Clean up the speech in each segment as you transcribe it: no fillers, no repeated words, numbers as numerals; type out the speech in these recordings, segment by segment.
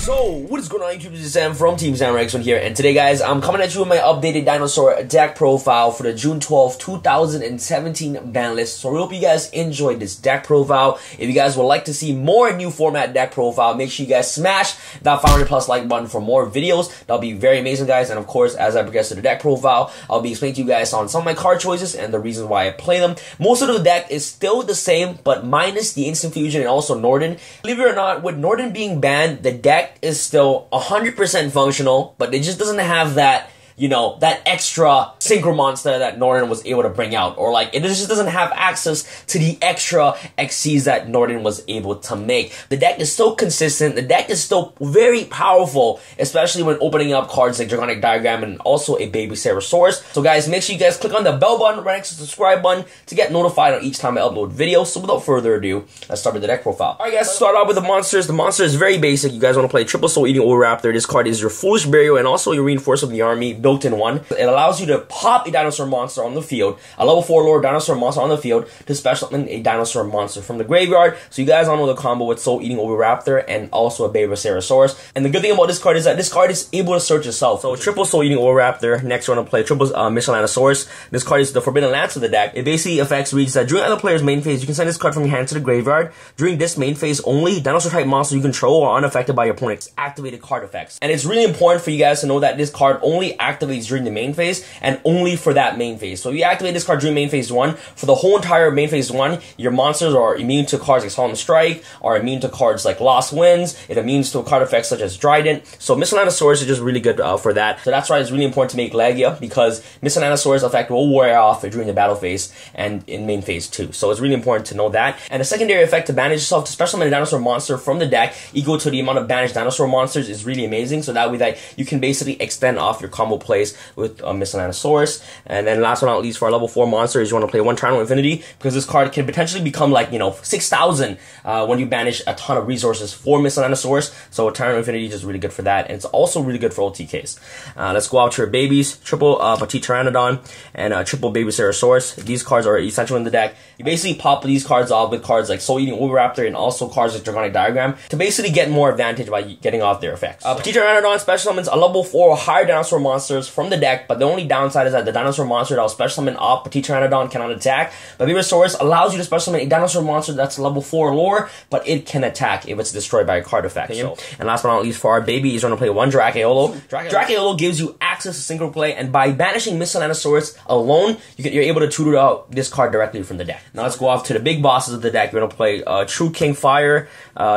So, what is going on YouTube? This is Sam from TeamSamuraiX1 here, and today guys, I'm coming at you with my updated dinosaur deck profile for the June 12, 2017 ban list. So we hope you guys enjoyed this deck profile. If you guys would like to see more new format deck profile, make sure you guys smash that 500+ like button for more videos. That'll be very amazing guys, and of course, as I progress to the deck profile, I'll be explaining to you guys on some of my card choices and the reasons why I play them. Most of the deck is still the same, but minus the Instant Fusion and also NORDEN. Believe it or not, with NORDEN being banned, the deck is still 100% functional, but it just doesn't have that, you know, that extra synchro monster that NORDEN was able to bring out, or like, it just doesn't have access to the extra XCs that NORDEN was able to make. The deck is still consistent, the deck is still very powerful, especially when opening up cards like Draconic Diagram and also a Baby Saurus. So guys, make sure you guys click on the bell button right next to the subscribe button to get notified on each time I upload videos. So without further ado, let's start with the deck profile. Alright guys, start off with the monsters. The monster is very basic. You guys want to play Triple Soul Eating Oviraptor. This card is your Foolish Burial and also your Reinforcement of the Army built in one. It allows you to pop a dinosaur monster on the field, a level 4 lore dinosaur monster on the field, to special summon a dinosaur monster from the graveyard. So you guys all know the combo with Soul Eating Oviraptor and also a Baby Saurus. And the good thing about this card is that this card is able to search itself. So Triple Soul Eating Oviraptor. Next we're going to play Triple Miscellaneous. This card is the Forbidden Lance of the deck. It basically affects reads that during other player's main phase, you can send this card from your hand to the graveyard. During this main phase only, dinosaur type monsters you control are unaffected by your opponent's activated card effects. And it's really important for you guys to know that this card only activates during the main phase and only for that main phase. So if you activate this card during main phase 1, for the whole entire main phase 1, your monsters are immune to cards like Solemn Strike, are immune to cards like Lost Winds, it immunes to card effects such as Trident. So Miscellaneous is just really good for that. So that's why it's really important to make Legia, because Miscellaneous effect will wear off during the battle phase and in main phase 2. So it's really important to know that. And a secondary effect to banish yourself to special summon a dinosaur monster from the deck equal to the amount of banished dinosaur monsters is really amazing. So that way that you can basically extend off your combo plays with Miscellaneous. And then last but not least, for our level 4 monsters, you want to play one Tyranno Infinity, because this card can potentially become like, you know, 6,000 when you banish a ton of resources for Miscellaneous. So Tyranno Infinity is just really good for that, and it's also really good for OTKs. Let's go out to your babies. Triple Petite Pteranodon and triple Baby Saurus. These cards are essential in the deck. You basically pop these cards off with cards like Soul Eating Oviraptor and also cards like Draconic Diagram to basically get more advantage by getting off their effects. Petite Pteranodon special summons a level 4 or higher dinosaur monsters from the deck, but the only downside is that the dinosaur monster that will special summon off Petite Pteranodon cannot attack. But Baby Saurus allows you to special summon a dinosaur monster that's level 4 lore, but it can attack if it's destroyed by a card effect. So, and last but not least, for our baby, is going to play one Dracaeolo. Dracaeolo gives you access to synchro play, and by banishing Miscellaneous alone, you're able to tutor out this card directly from the deck. Now let's go off to the big bosses of the deck. You're going to play True King Fire,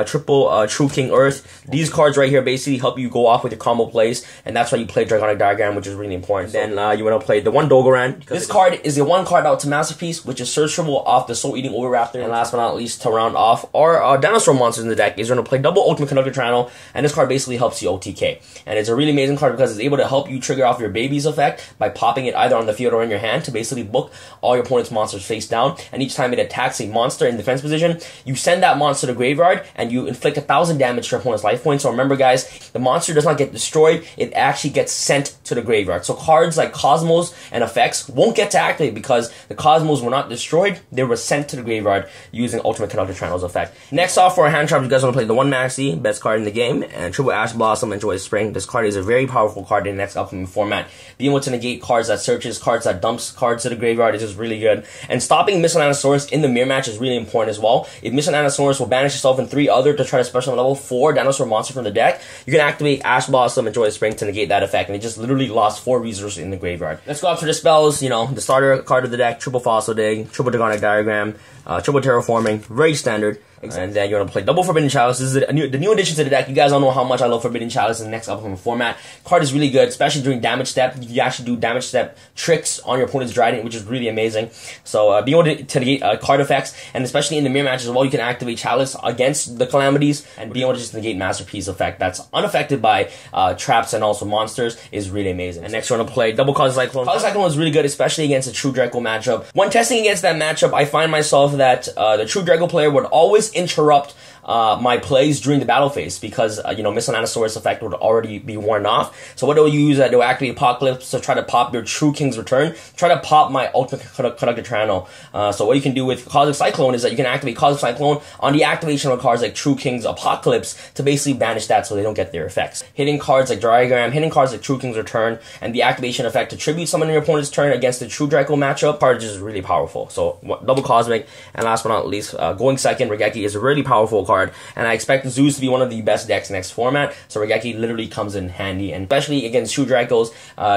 triple True King Earth. These cards right here basically help you go off with your combo plays, and that's why you play Draconic Diagram, which is really important. Then you want to play the one Dogoran. This card is the one card out to Masterpiece, which is searchable off the Soul Eating Oviraptor. And last but not least, to round off our dinosaur monsters in the deck, is going to play double Ultimate Conductor Tyranno, and this card basically helps you OTK. And it's a really amazing card because it's able to help you trigger off your baby's effect by popping it either on the field or in your hand to basically book all your opponent's monsters face down. And each time it attacks a monster in defense position, you send that monster to the graveyard and you inflict 1,000 damage to your opponent's life points. So remember guys, the monster does not get destroyed, it actually gets sent to the graveyard. So cards like Cosmos and effects won't get to activate because the Cosmos were not destroyed, they were sent to the graveyard using Ultimate Conductor Tyranno's effect. Next off, for our hand traps, you guys want to play the one Maxi, best card in the game, and triple Ash Blossom and Joyous Spring. This card is a very powerful card in the next upcoming format. Being able to negate cards that searches, cards that dumps cards to the graveyard is just really good. And stopping Miscellaneous in the mirror match is really important as well. If Miscellaneous will banish yourself and 3 other to try to special level 4 dinosaur monster from the deck, you can activate Ash Blossom and Joyous Spring to negate that effect, and it just literally lost 4 resources in the graveyard. Let's go after the spells. You know, the starter card of the deck, triple Fossil Dig, triple Draconic Diagram, triple Terraforming, very standard. And then you're going to play double Forbidden Chalice. This is the new addition to the deck. You guys all know how much I love Forbidden Chalice in the next upcoming format. Card is really good, especially during damage step. You can actually do damage step tricks on your opponent's Trident, which is really amazing. So being able to negate card effects, and especially in the mirror match as well, you can activate Chalice against the Calamities, and being able to just negate Masterpiece effect that's unaffected by traps and also monsters is really amazing. And next you're going to play double Cosmic Cyclone. Cosmic Cyclone is really good, especially against a True Draco matchup. When testing against that matchup, I find myself that the True Draco player would always interrupt my plays during the battle phase because, you know, Miscellaneosaurus effect would already be worn off. So what they'll use, they'll activate Apocalypse to try to pop your True King's Return, try to pop my Ultimate Conductor Tyranno. So what you can do with Cosmic Cyclone is that you can activate Cosmic Cyclone on the activation of cards like True King's Apocalypse to basically banish that so they don't get their effects. Hitting cards like Diagram, hitting cards like True King's Return, and the activation effect to tribute summon your opponent's turn against the True Draco matchup card is really powerful. So double Cosmic, and last but not least, going second, Regeki is a really powerful card, and I expect Zeus to be one of the best decks next format, so Regeki literally comes in handy, and especially against True Dracos,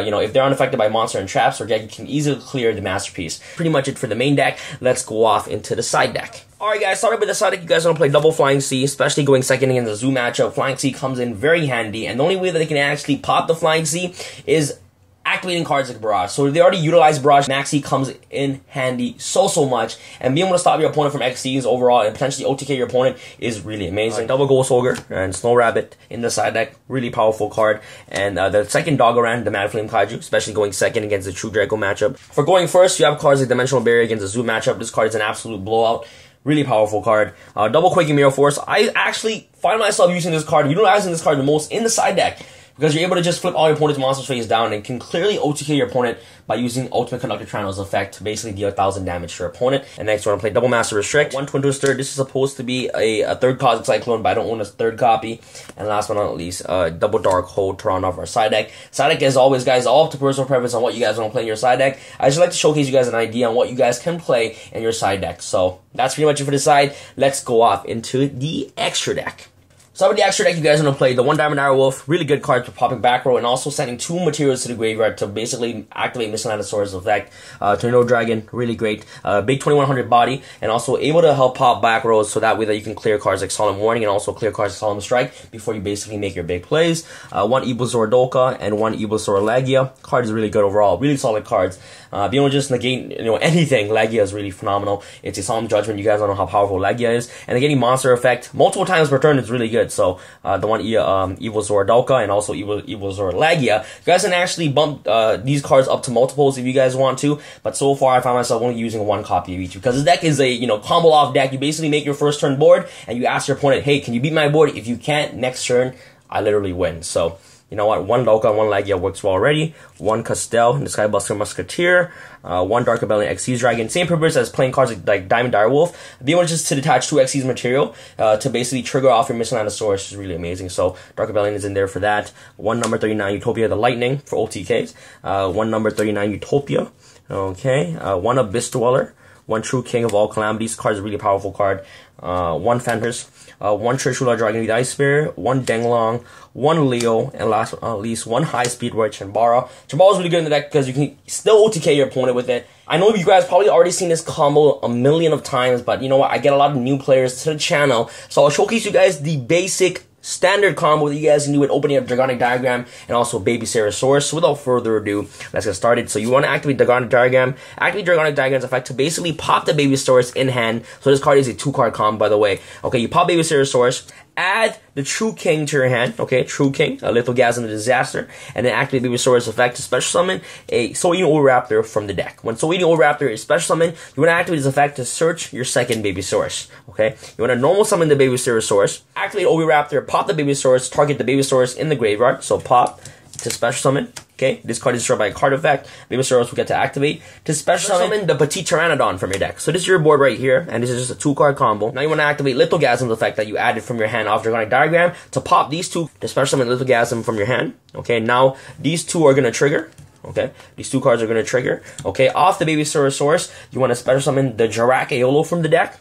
you know, if they're unaffected by monster and traps, Regeki can easily clear the Masterpiece. Pretty much it for the main deck. Let's go off into the side deck. Alright guys, started with the side deck. You guys want to play double Flying Sea, especially going second against the Zoo matchup. Flying Sea comes in very handy, and the only way that they can actually pop the Flying Sea is activating cards like Barrage. So they already utilize Barrage. Maxi comes in handy so much, and being able to stop your opponent from XCs overall and potentially OTK your opponent is really amazing. Double Ghost Ogre and Snow Rabbit in the side deck, really powerful card. And the second Dogoran, the Mad Flame Kaiju, especially going second against the True Draco matchup. For going first, you have cards like Dimensional Barrier against the Zoo matchup. This card is an absolute blowout. Really powerful card. Double Quaking Mirror Force. I actually find myself using this card, utilizing this card the most in the side deck, because you're able to just flip all your opponent's monsters face down and can clearly OTK your opponent by using Ultimate Conductor Tyranno's effect to basically deal 1,000 damage to your opponent. And next we're going to play Double Master Restrict. One Twin Twister. This is supposed to be a third Cosmic Cyclone, but I don't own a third copy. And last but not least, Double Dark Hold to round off our side deck. Side deck, as always, guys, all up to personal preference on what you guys want to play in your side deck. I just like to showcase you guys an idea on what you guys can play in your side deck. So that's pretty much it for the side. Let's go off into the extra deck. So with the extra deck, you guys are going to play the 1 Diamond Direwolf, really good card for popping back row, and also sending 2 materials to the graveyard to basically activate Miscellaneosaurus effect. Tornado Dragon, really great. Big 2100 body, and also able to help pop back rows so that way that you can clear cards like Solemn Warning and also clear cards like Solemn Strike before you basically make your big plays. 1 Ibuzaur Dolka and 1 Ibuzaur Lagia. Card is really good overall, really solid cards. Being able to just negate, you know, anything, Lagia is really phenomenal. It's a Solemn Judgment. You guys don't know how powerful Lagia is, and getting monster effect multiple times per turn is really good. So the one Ibuzaur Dolka and also Ibuzaur Lagia, you guys can actually bump these cards up to multiples if you guys want to. But so far, I found myself only using 1 copy of each because this deck is a, you know, combo off deck. You basically make your first turn board and you ask your opponent, hey, can you beat my board? If you can't, next turn I literally win. So you know what? 1 Dolka, 1 Lagia works well already. 1 Castell, the Skybuster Musketeer. 1 Dark Rebellion Xyz Dragon. Same purpose as playing cards like Diamond Direwolf. Being able just to detach 2 Xyz material to basically trigger off your Miscellaneosaurus is really amazing. So Dark Rebellion is in there for that. 1 number 39 Utopia the Lightning for OTKs. 1 number 39 Utopia. Okay. 1 Abyss Dweller. 1 True King of All Calamities. Card is a really powerful card. 1 Fenders. 1 Trishula Dragon with Ice Spear. 1 Denglong. 1 Leo. And last but not least, 1 High Speed Word Chambara. Chambara is really good in the deck because you can still OTK your opponent with it. I know you guys probably already seen this combo a million of times, but you know what? I get a lot of new players to the channel. So I'll showcase you guys the basic standard combo that you guys can do with opening up Dragonic Diagram and also Baby Sarosaurus. So without further ado, let's get started. So you want to activate Dragonic Diagram. Activate Dragonic Diagram's effect to basically pop the Baby Saurus in hand. So this card is a 2-card combo, by the way. Okay, you pop Baby Sarosaurus, add the True King to your hand. Okay, True King, Lithogasm the Disaster, and then activate Baby Saurus effect to special summon a Soul-Eating Oviraptor from the deck. When Soul-Eating Oviraptor is special summon, you want to activate this effect to search your second Baby Saurus. Okay, you want to normal summon the Baby Sarosaurus, activate Oviraptor, pop the Baby Saurus, target the Baby Saurus in the graveyard. So pop to special summon. Okay, this card is destroyed by a card effect. Baby Saurus will get to activate to special summon the Petite Pteranodon from your deck. So this is your board right here, and this is just a 2-card combo. Now you want to activate Lithogasm's effect that you added from your hand off Dragonic Diagram to pop these 2 to special summon Lithogasm from your hand. Okay, now these 2 are going to trigger. Okay, these 2 cards are going to trigger. Okay, off the Baby Sarosaurus, you want to special summon the Jarak Aeolo from the deck.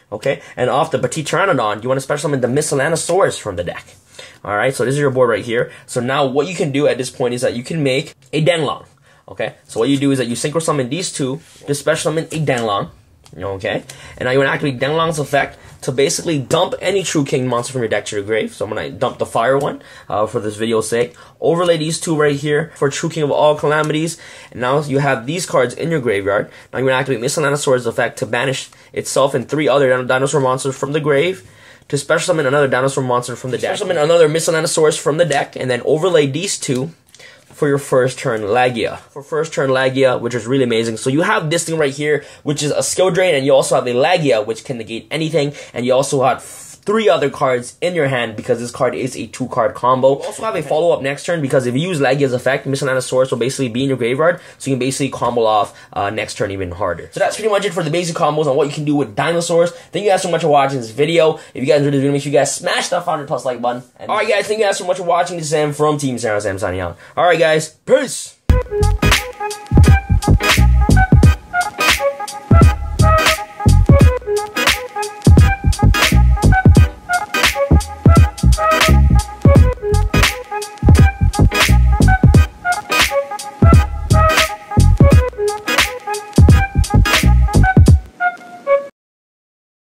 Okay, and off the Petite Pteranodon, you want to special summon the Miscellaneosaurus from the deck. Alright, so this is your board right here. So now what you can do at this point is that you can make a Denglong. Okay, so what you do is that you synchro summon these 2 to special summon a Denglong. Okay, and now you want to activate Denglong's effect to basically dump any True King monster from your deck to your grave. So I'm going to dump the fire one for this video's sake. Overlay these 2 right here for True King of All Calamities. And now you have these cards in your graveyard. Now you're going to activate Miscellaneosaurus effect to banish itself and 3 other dinosaur monsters from the grave. To special summon another dinosaur monster from the deck. Special summon another Miscellaneosaurus from the deck. And then overlay these 2 for your first turn Lagia. For first turn Lagia, which is really amazing. So you have this thing right here, which is a skill drain. And you also have a Lagia, which can negate anything. And you also have 3 other cards in your hand because this card is a 2-card combo. You also have a follow-up next turn because if you use Legia's effect, Miscellaneous will basically be in your graveyard, so you can basically combo off next turn even harder. So that's pretty much it for the basic combos on what you can do with dinosaurs. Thank you guys so much for watching this video. If you guys enjoyed this video, make sure you guys smash that 500+ like button. Alright guys, thank you guys so much for watching. This is Sam from Team Sam. Sam signing out. Alright guys, peace!